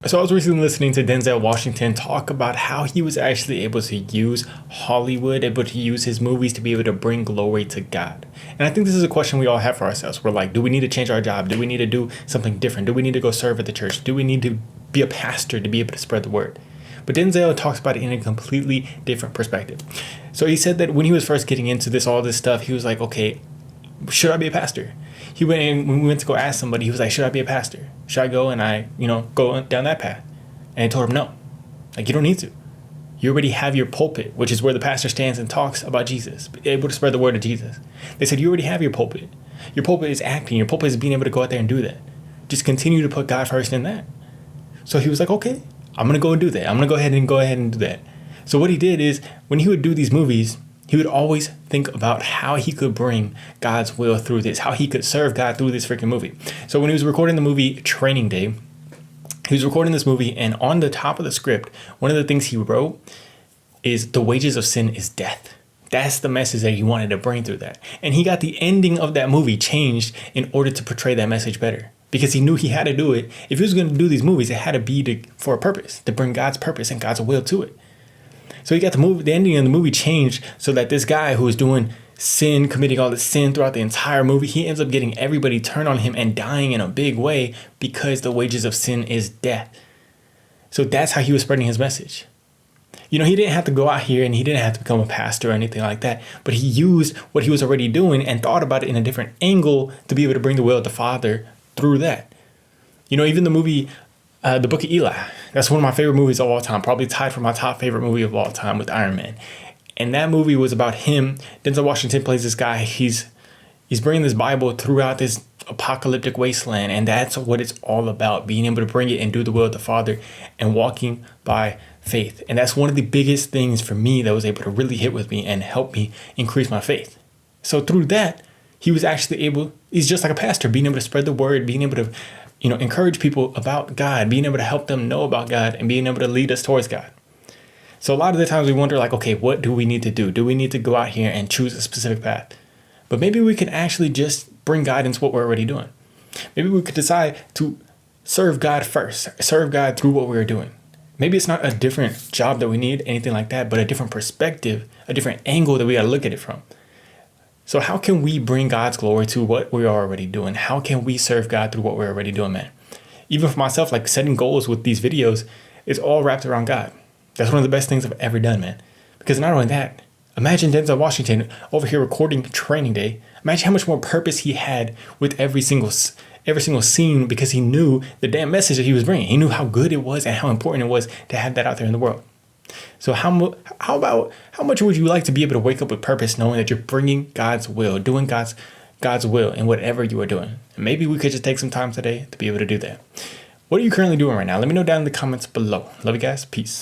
So I was recently listening to Denzel Washington talk about how he was actually able to use Hollywood, able to use his movies to be able to bring glory to God. And I think this is a question we all have for ourselves. We're like, do we need to change our job? Do we need to do something different? Do we need to go serve at the church? Do we need to be a pastor to be able to spread the word? But Denzel talks about it in a completely different perspective. So he said that when he was first getting into all this stuff, he was like, okay, should I be a pastor? He went in, when we went to go ask somebody, he was like, should I be a pastor? Should I go and go down that path? And I told him, no, like you don't need to. You already have your pulpit, which is where the pastor stands and talks about Jesus, able to spread the word of Jesus. They said, you already have your pulpit. Your pulpit is acting. Your pulpit is being able to go out there and do that. Just continue to put God first in that. So he was like, okay, I'm going to go and do that. I'm going to go ahead and do that. So what he did is when he would do these movies, he would always think about how he could bring God's will through this, how he could serve God through this freaking movie. So when he was recording the movie Training Day, he was recording this movie, and on the top of the script, one of the things he wrote is the wages of sin is death. That's the message that he wanted to bring through that. And he got the ending of that movie changed in order to portray that message better, because he knew he had to do it. If he was going to do these movies, it had to be for a purpose, to bring God's purpose and God's will to it. So he got the ending of the movie changed so that this guy who was doing sin, committing all this sin throughout the entire movie, he ends up getting everybody turned on him and dying in a big way because the wages of sin is death. So that's how he was spreading his message. He didn't have to go out here and he didn't have to become a pastor or anything like that, but he used what he was already doing and thought about it in a different angle to be able to bring the will of the Father through that. Even the movie, The Book of Eli, that's one of my favorite movies of all time, probably tied for my top favorite movie of all time with Iron Man. And that movie was about him. Denzel Washington plays this guy. He's bringing this Bible throughout this apocalyptic wasteland. And that's what it's all about, being able to bring it and do the will of the Father and walking by faith. And that's one of the biggest things for me that was able to really hit with me and help me increase my faith. So through that, he was actually he's just like a pastor, being able to spread the word, being able to encourage people about God, being able to help them know about God and being able to lead us towards God. So a lot of the times we wonder like, okay, what do we need to do? Do we need to go out here and choose a specific path? But maybe we can actually just bring God into what we're already doing. Maybe we could decide to serve God first, serve God through what we're doing. Maybe it's not a different job that we need, anything like that, but a different perspective, a different angle that we got to look at it from. So how can we bring God's glory to what we're already doing? How can we serve God through what we're already doing, man? Even for myself, like setting goals with these videos, it's all wrapped around God. That's one of the best things I've ever done, man. Because not only that, imagine Denzel Washington over here recording Training Day. Imagine how much more purpose he had with every single scene, because he knew the damn message that he was bringing. He knew how good it was and how important it was to have that out there in the world. So how much would you like to be able to wake up with purpose, knowing that you're bringing God's will, doing God's will in whatever you are doing? And maybe we could just take some time today to be able to do that. What are you currently doing right now? Let me know down in the comments below. Love you guys. Peace.